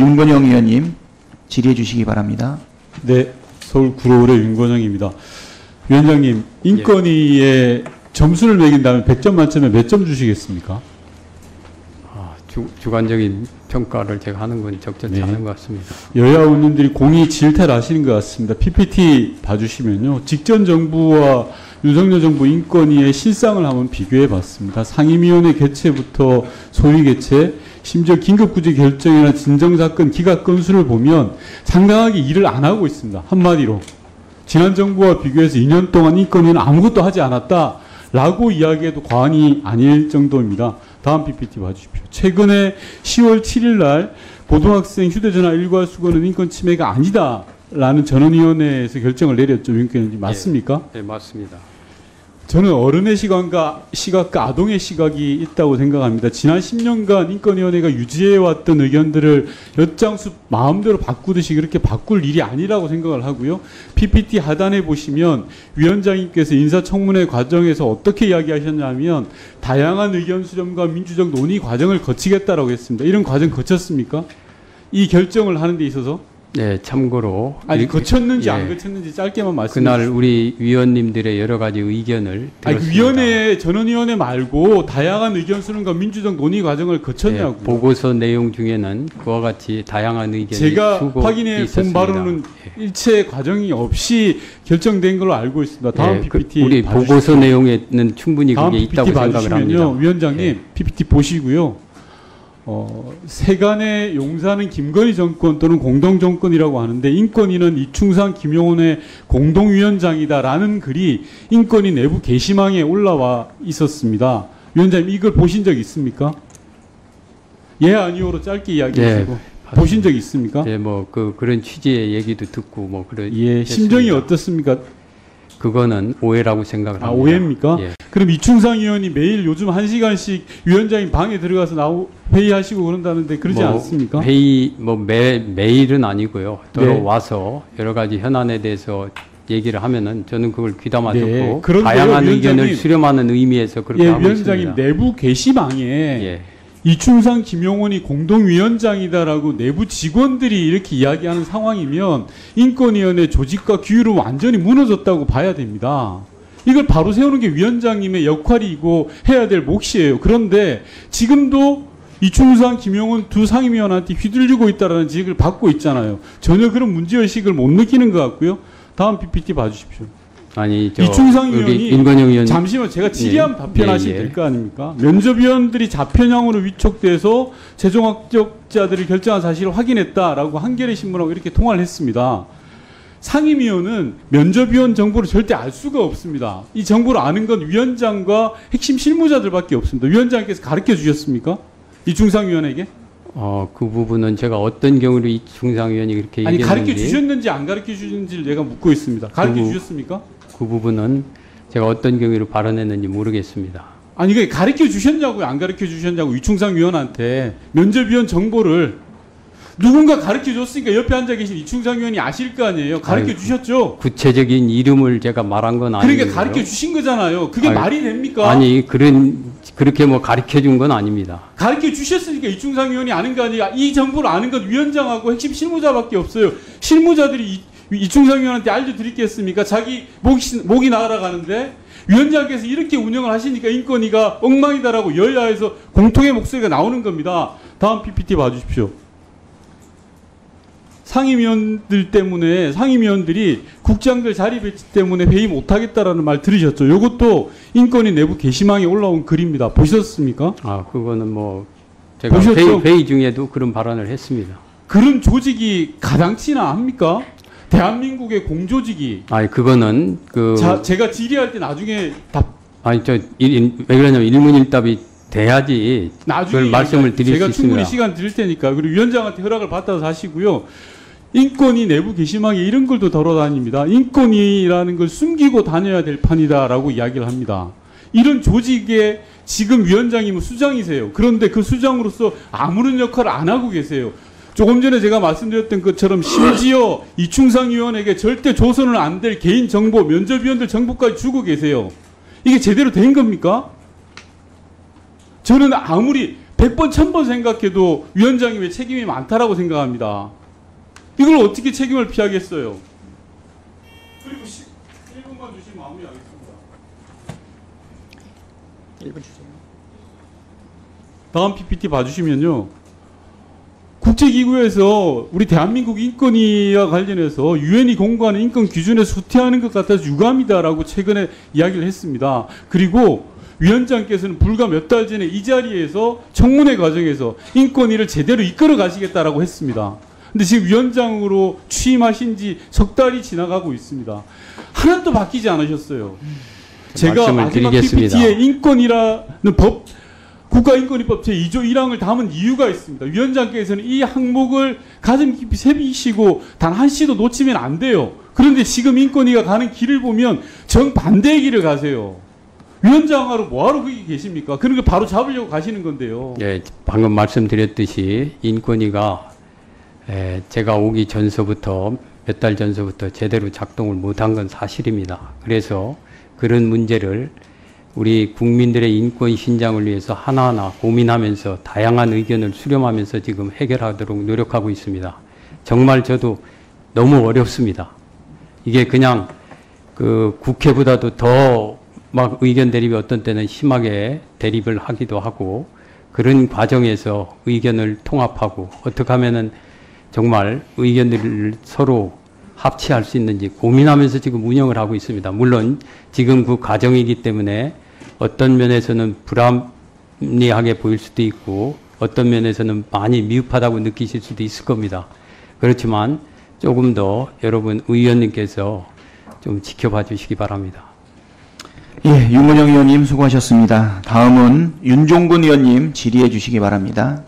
윤건영 의원님 질의해 주시기 바랍니다. 네, 서울 구로울의 윤건영입니다. 위원장님, 인권위에 점수를 매긴다면 100점 만점에 몇 점 주시겠습니까? 주관적인 평가를 제가 하는 건 적절치 않은 것 같습니다. 여야 의원님들이 공이 질타를 하시는 것 같습니다. PPT 봐주시면요. 직전 정부와 윤석열 정부 인권위의 실상을 한번 비교해 봤습니다. 상임위원회 개최부터 소위 개최, 심지어 긴급구제 결정이나 진정사건 기각 건수를 보면 상당하게 일을 안 하고 있습니다. 한마디로. 지난 정부와 비교해서 2년 동안 인권위는 아무것도 하지 않았다라고 이야기해도 과언이 아닐 정도입니다. 다음 PPT 봐주십시오. 최근에 10월 7일 날 고등학생 휴대전화 일괄 수거는 인권 침해가 아니다라는 전원위원회에서 결정을 내렸죠. 윤권위원님 맞습니까? 네, 맞습니다. 저는 어른의 시각과 아동의 시각이 있다고 생각합니다. 지난 10년간 인권위원회가 유지해왔던 의견들을 엿장수 마음대로 바꾸듯이 그렇게 바꿀 일이 아니라고 생각을 하고요. PPT 하단에 보시면 위원장님께서 인사청문회 과정에서 어떻게 이야기하셨냐면 다양한 의견 수렴과 민주적 논의 과정을 거치겠다라고 했습니다. 이런 과정 거쳤습니까? 이 결정을 하는 데 있어서? 네, 참고로 거쳤는지 안 거쳤는지 짧게만 말씀해 주시죠. 그날 우리 위원님들의 여러 가지 의견을 들었습니다. 위원회, 전원위원회 말고 다양한 의견 수렴과 민주적 논의 과정을 거쳤냐고요. 네, 보고서 내용 중에는 그와 같이 다양한 의견이 제가 확인해 본 바로는 일체 과정이 없이 결정된 걸로 알고 있습니다. 다음 PPT 우리 봐주십시오. 보고서 내용에는 충분히 그게 PPT 있다고 생각을 합니다. 위원장님, PPT 보시고요. 세간의 용사는 김건희 정권 또는 공동정권이라고 하는데 인권위는 이충상 김용원의 공동위원장이다라는 글이 인권위 내부 게시망에 올라와 있었습니다. 위원장님 이걸 보신 적 있습니까? 예 아니오로 짧게 이야기하시고 보신 적 있습니까? 네, 뭐 그런 취지의 얘기도 듣고 뭐 그런. 예, 심정이 어떻습니까? 그거는 오해라고 생각을 합니다. 오해입니까? 예. 그럼 이충상 의원이 매일 요즘 1시간씩 위원장님 방에 들어가서 회의하시고 그런다는데 그러지 않습니까? 회의 매일은 아니고요. 들어와서 여러 가지 현안에 대해서 얘기를 하면은 저는 그걸 귀담아 듣고 다양한 의견을 수렴하는 의미에서 그렇게 하고 있습니다. 위원장님 내부 게시망에 이충상 김용원이 공동위원장이다라고 내부 직원들이 이렇게 이야기하는 상황이면 인권위원회 조직과 규율은 완전히 무너졌다고 봐야 됩니다. 이걸 바로 세우는 게 위원장님의 역할이고 해야 될 몫이에요. 그런데 지금도 이충상 김용원 두 상임위원한테 휘둘리고 있다는 지적을 받고 있잖아요. 전혀 그런 문제의식을 못 느끼는 것 같고요. 다음 PPT 봐주십시오. 아니, 이충상 의원이 윤건영 의원 잠시만 제가 질의하면 답변하시면 될 거 아닙니까? 면접위원들이 자편향으로 위촉돼서 최종 합격자들이 결정한 사실을 확인했다라고 한겨레 신문하고 이렇게 통화를 했습니다. 상임위원은 면접위원 정보를 절대 알 수가 없습니다. 이 정보를 아는 건 위원장과 핵심 실무자들밖에 없습니다. 위원장께서 가르쳐 주셨습니까? 이충상 위원에게? 그 부분은 제가 어떤 경우로 이충상 위원이 그렇게 얘기했는지 가르쳐 주셨는지 안 가르쳐 주셨는지를 내가 묻고 있습니다. 가르쳐 주셨습니까? 그 부분은 제가 어떤 경위로 발언했는지 모르겠습니다. 아니 이게 가르쳐 주셨냐고요? 안 가르쳐 주셨냐고 이충상 위원한테 면접위원 정보를 누군가 가르쳐 줬으니까 옆에 앉아 계신 이충상 위원이 아실 거 아니에요. 가르쳐 주셨죠? 구체적인 이름을 제가 말한 건 아니에요. 그러니까 가르쳐 주신 거잖아요. 그게 말이 됩니까? 아니 그렇게 가르쳐 준 건 아닙니다. 가르쳐 주셨으니까 이충상 위원이 아는 거 아니에요. 이 정보를 아는 건 위원장하고 핵심 실무자밖에 없어요. 실무자들이 이충상 위원한테 알려드리겠습니까? 자기 목이 날아가는데 위원장께서 이렇게 운영을 하시니까 인권위가 엉망이다라고 여야에서 공통의 목소리가 나오는 겁니다. 다음 PPT 봐주십시오. 상임위원들이 국장들 자리 배치 때문에 회의 못하겠다라는 말 들으셨죠? 이것도 인권위 내부 게시망에 올라온 글입니다. 보셨습니까? 그거는 제가 회의 중에도 그런 발언을 했습니다. 그런 조직이 가당치나 합니까? 대한민국의 공조직이. 그거는 제가 질의할 때 나중에 왜 그러냐면 일문일답이 돼야지 나중에 말씀을 드릴 수 있습니다. 제가 충분히 시간 드릴 테니까. 그리고 위원장한테 허락을 받아서 하시고요. 인권위 내부 게시망에 이런 글도 돌아다닙니다. 인권위라는 걸 숨기고 다녀야 될 판이다라고 이야기를 합니다. 이런 조직에 지금 위원장님은 수장이세요. 그런데 그 수장으로서 아무런 역할을 안 하고 계세요. 조금 전에 제가 말씀드렸던 것처럼 심지어 이충상 위원에게 절대 줘서는 안 될 개인 정보, 면접위원들 정보까지 주고 계세요. 이게 제대로 된 겁니까? 저는 아무리 100번, 1000번 생각해도 위원장님의 책임이 많다라고 생각합니다. 이걸 어떻게 책임을 피하겠어요? 그리고 1분만 주시면 마무리하겠습니다. 1분 주세요. 다음 PPT 봐주시면요. 국제기구에서 우리 대한민국 인권위와 관련해서 유엔이 공고하는 인권 기준에 소퇴하는 것 같아서 유감이다라고 최근에 이야기를 했습니다. 그리고 위원장께서는 불과 몇 달 전에 이 자리에서 청문회 과정에서 인권위를 제대로 이끌어 가시겠다라고 했습니다. 근데 지금 위원장으로 취임하신 지 석 달이 지나가고 있습니다. 하나도 바뀌지 않으셨어요. 제가 마지막 PPT에 인권이라는 법, 국가인권위법 제2조 1항을 담은 이유가 있습니다. 위원장께서는 이 항목을 가슴 깊이 새기시고 단 한 시도 놓치면 안 돼요. 그런데 지금 인권위가 가는 길을 보면 정반대의 길을 가세요. 위원장하러 뭐하러 거기 계십니까? 그런 걸 바로 잡으려고 가시는 건데요. 예, 방금 말씀드렸듯이 인권위가 제가 오기 전서부터 몇 달 전서부터 제대로 작동을 못한 건 사실입니다. 그래서 그런 문제를 우리 국민들의 인권 신장을 위해서 하나하나 고민하면서 다양한 의견을 수렴하면서 지금 해결하도록 노력하고 있습니다. 정말 저도 너무 어렵습니다. 이게 그냥 그 국회보다도 더 막 의견 대립이 어떤 때는 심하게 대립을 하기도 하고 그런 과정에서 의견을 통합하고 어떻게 하면은 정말 의견들을 서로 합치할 수 있는지 고민하면서 지금 운영을 하고 있습니다. 물론 지금 그 과정이기 때문에 어떤 면에서는 불합리하게 보일 수도 있고 어떤 면에서는 많이 미흡하다고 느끼실 수도 있을 겁니다. 그렇지만 조금 더 여러분 의원님께서 좀 지켜봐 주시기 바랍니다. 예, 윤건영 의원님 수고하셨습니다. 다음은 윤종근 의원님 질의해 주시기 바랍니다.